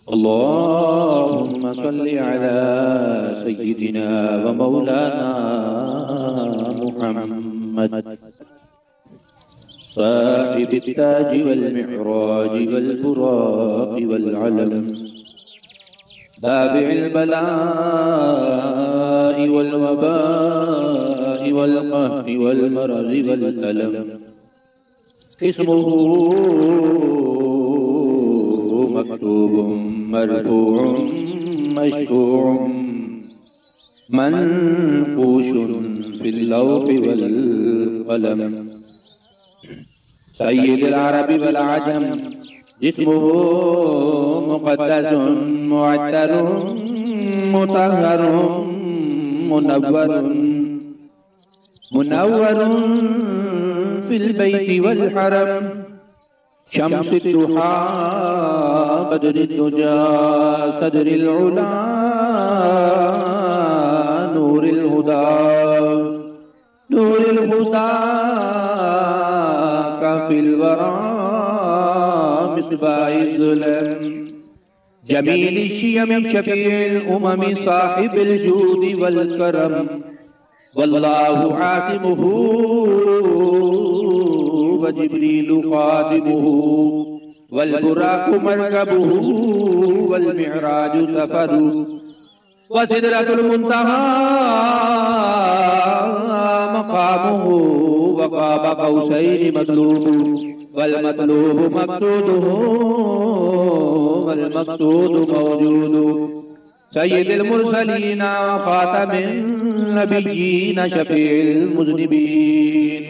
अल्लाहुम्मा सल्लि अला सय्यिदिना व मौलाना मुहम्मद साहिबित ताज वल मिअराज वल बुराक वल अलम दाफिल बलाइ वल वबाइ वल कहरि वल मरज़ि वल अलम इस्मुहु मक्तूबुम मरफूउम मशफूउम मनफूशुन फिल लौहि वल क़लम सय्यिदुल अरबि वल अजम जिस्मुहु मुक़द्दसुन मुअत्तरुन मुतहहरुन मुनव्वरुन फिल बैति वल हरम शम्सुद दुहा बदरुद दुजा सदरिल उला नूरिल हुदा काफिल वरा मिसबाहिल ज़ुलम जमील शियम शफीउल उमम साहिबिल जूद वल करम वल्लाहु आसिमुहु व जिब्रीलु खादिमुहु वल बुराकु मरकबुहु वल मिअराजु सफरु व सिदरतुल मुंतहा मकामुहु व क़ाब क़ौसैनि मतलूबु वल मतलूबु मक़सूदुहु वल मक़सूदु मौजूदु सय्यिदुल मुरसलीन व ख़ातमिन नबिय्यीन शफ़ीउल मुज़निबीन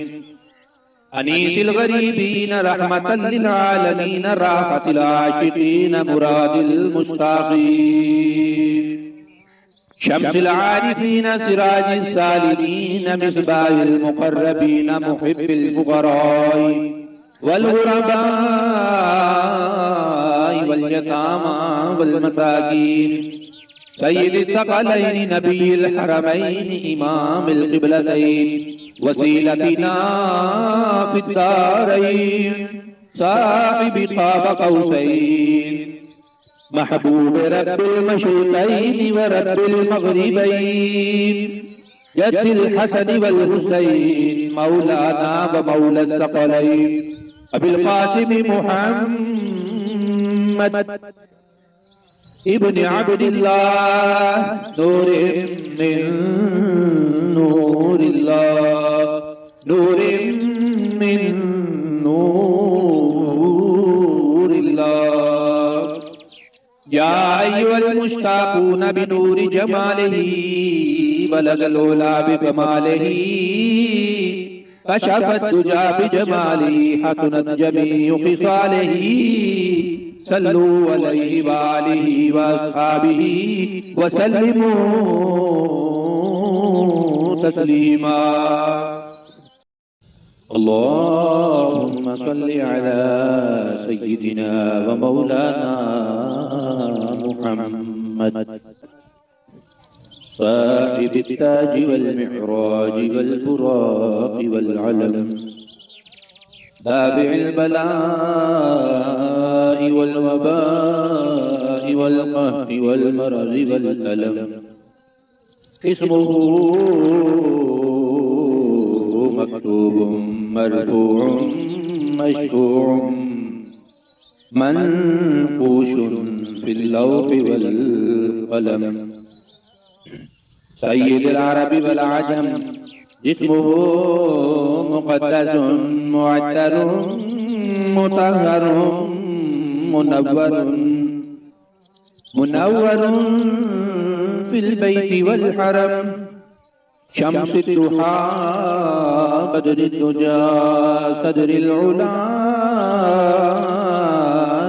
अनीसिल गरीबीन रहमतल लिल आलमीन राहतिल आशिकीन मुरादिल मुश्ताक़ीन शम्सिल आरिफीन सिराजिस सालिमीन मिस्बाहिल मुक़र्रबीन मुहिब्बिल फुक़राई वल गुरबाई वल यतामा वल मसाकीन सय्यिदिस सकलैन नबिय्यिल हरमैन इमामिल क़िबलतैन वसीलतिना फिद दारैन साहिबि क़ाब क़ौसैन महबूब रब्बिल मशरिक़ैन व रब्बिल मग़रिबैन जद्दिल हसन वल हुसैन मौलाना व मौला सकलैन अबिल क़ासिम मुहम्मद इब्न अब्दिल्लाह नूरिन मिन नूरिल्लाह नूरिन मिन नूरिल्लाह या अय्युहल मुश्ताक़ून बिनूरि जमालिही बलगल उला बिकमालिही कशफत दुजा बिजमालिही हसनत जमीउ ख़िसालिही सल्लू अलैहि व आलिहि व अस्हाबिही व सल्लिमू तस्लीमा अल्लाहुम्मा सल्लि अला सय्यिदिना व मौलाना मुहम्मद साहिबित ताज वल मिअराज वल बुराक वल अलम दाफिल बलाइ वल वबाइ वल कहरि वल मरज़ि वल अलम इस्मुहु मक्तूबुम मरफूउम मशफूउम मनफूशुन फिल लौहि वल क़लम सय्यिदुल अरबि वल अजम जिस्मुहु मुक़द्दसुन मुअत्तरुन मुतहहरुन मुनव्वरुन फिल बैति वल हरम शम्सुद दुहा बदरुद दुजा सदरिल उला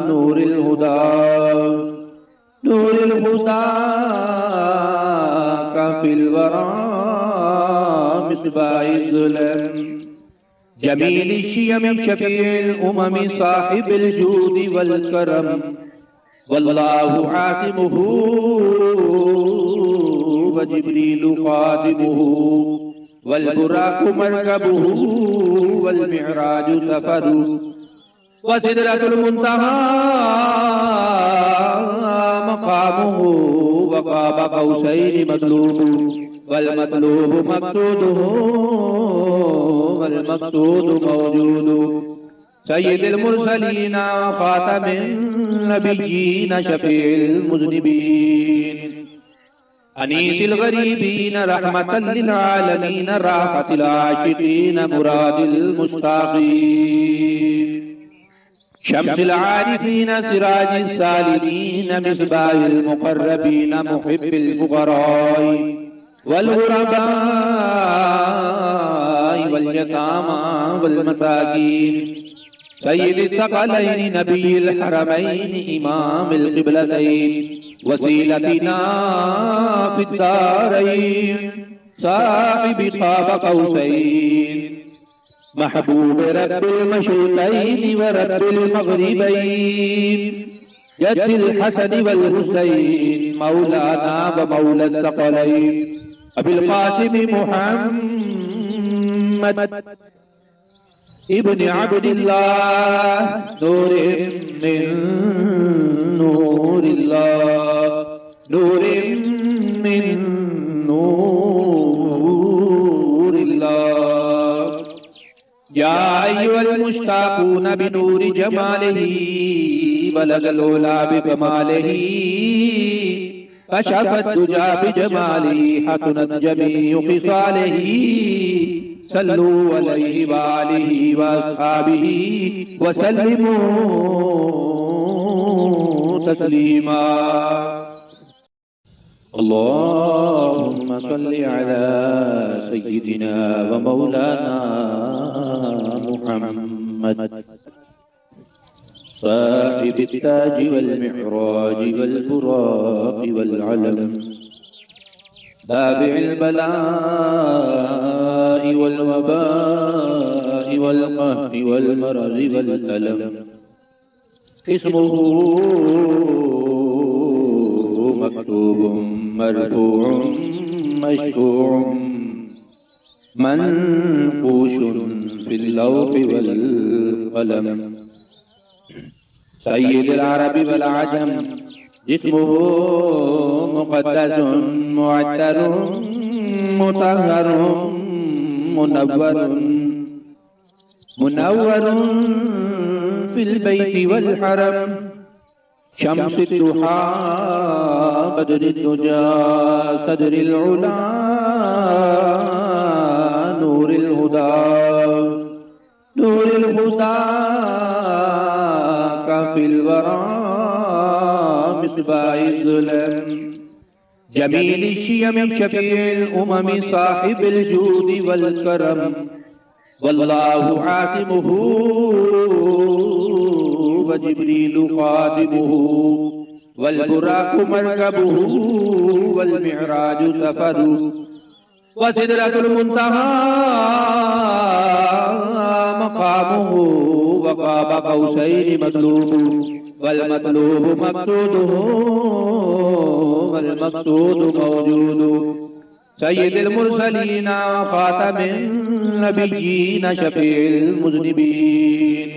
नूरिल हुदा काफिल वरा मिसबाहिल ज़ुलम जमील शियम शफीउल उमम साहिबिल जूद वल करम वल्लाहु आसिमुहु व जिब्रीलु खादिमुहु वल बुराकु मरकबुहु वल मिअराजु सफरु व सिदरतुल मुंतहा वक़ाब क़ौसैन मतलूब वल मतलूब मक़सूदुहु वल मक़सूद मौजूद सय्यिदुल मुरसलीन ख़ातमिन नबिय्यीन शफ़ीउल मुज़निबीन अनीसिल गरीबीन रहमतल लिल आलमीन राहतिल आशिकीन मुरादिल मुश्ताक़ीन शम्सिल आरिफीन सिराजिस सालिकीन मिस्बाहिल मुक़र्रबीन मुहिब्बिल फ़ुक़राई वल ग़ुरबाई वल यतामा वल मसाकीन सय्यिदिस सकलैन नबिय्यिल हरमैन इमामिल क़िबलतैन वसीलतिना फिद्दारैन साहिबि क़ाब क़ौसैन महबूब रब्बिल मशरिक़ैन व रब्बिल मग़रिबैन जद्दिल हसन वल हुसैन मौलाना व मौला सकलैन अबिल क़ासिम मुहम्मद इब्न अब्दिल्लाह नूरिन मिन नूरिल्लाह नूरिन मिन नूरिल्लाह या अय्युहल मुश्ताक़ून बिनूरि जमालिही बलगल उला बिकमालिही कशफत दुजा बिजमालिही हसनत जमीउ ख़िसालिही सल्लू अलैहि व आलिहि व अस्हाबिही व सल्लिमू तस्लीमा। अल्लाहुम्म सल्लि अला सय्यिदिना व मौलाना मुहम्मद साहिबित ताज वल मिअराज वल बुराक वल अलम दाफ़िइल बलाइ वल वबाइ वल क़हरि वल मरज़ि वल अलम इस्मुहु मक्तूबुम मरफ़ूउम मशफ़ूउम मनक़ूशुन फ़िल लौहि वल क़लम सय्यिदुल अरबि वल अजम जिस्मुहु मुक़द्दसुन मुअत्तरुन मुतहहरुन मुनव्वरुन फ़िल बैति वल हरम शम्सिद दुहा बदरिद दुजा सदरिल उला नूरिल हुदा काफ़िल वरा मिस्बाहिज़ ज़ुलम जमील शियम शफ़ीउल उमम साहिबिल जूद वल करम वल्लाहु आसिमुहु व जिब्रीलु ख़ादिमुहु वल बुराक़ु मरकबुहु वल मिअराजु सफ़रु व सिदरतुल मुंतहा मक़ामुहु व क़ाब क़ौसैन मतलूबु वल मतलूबु मक़सूदुहु वल मक़सूदु मौजूदु सय्यिदुल मुरसलीन ख़ातमिन नबिय्यीन शफ़ीउल मुज़निबीन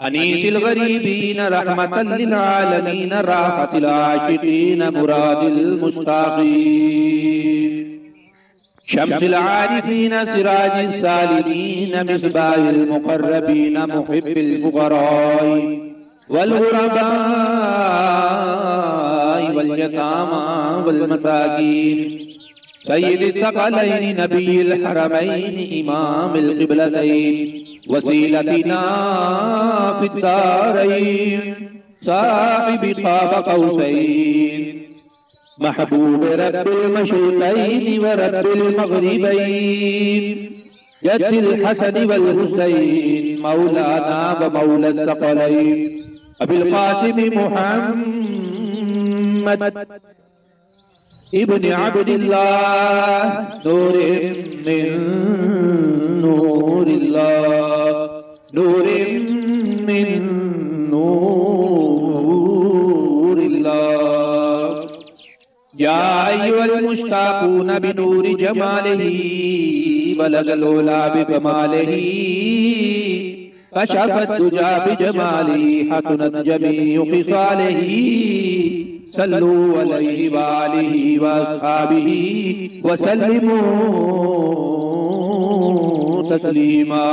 अनीसिल गरीबीन रहमतल लिल आलमीन राहतिल आशिकीन मुरादिल मुश्ताक़ीन शम्सिल आरिफीन सिराजिस सालिकीन मिस्बाहिल मुक़र्रबीन मुहिब्बिल फ़ुक़राई वल ग़ुरबाई वल यतामा वल मसाकीन सय्यिदिस सकलैन नबिय्यिल हरमैन इमामिल क़िबलतैन वसीलतिना फिद्दारैन साहिबि क़ाब क़ौसैन महबूब रब्बिल मशरिक़ैन व रब्बिल मग़रिबैन जद्दिल हसन वल हुसैन मौलाना व मौला सकलैन अबिल क़ासिम मुहम्मद इब्न अब्दिल्लाह नूरिन मिन नूरिल्लाह नूरिन मिन नूरिल्लाह या अय्युहल मुश्ताक़ून बिनूरि जमालिही बलगल उला बिकमालिही कशफत दुजा बिजमालिही हसनत जमीउ ख़िसालिही सल्लु अलैहि व आलिहि व अस्हाबिहि व सल्लिमू तस्लीमा।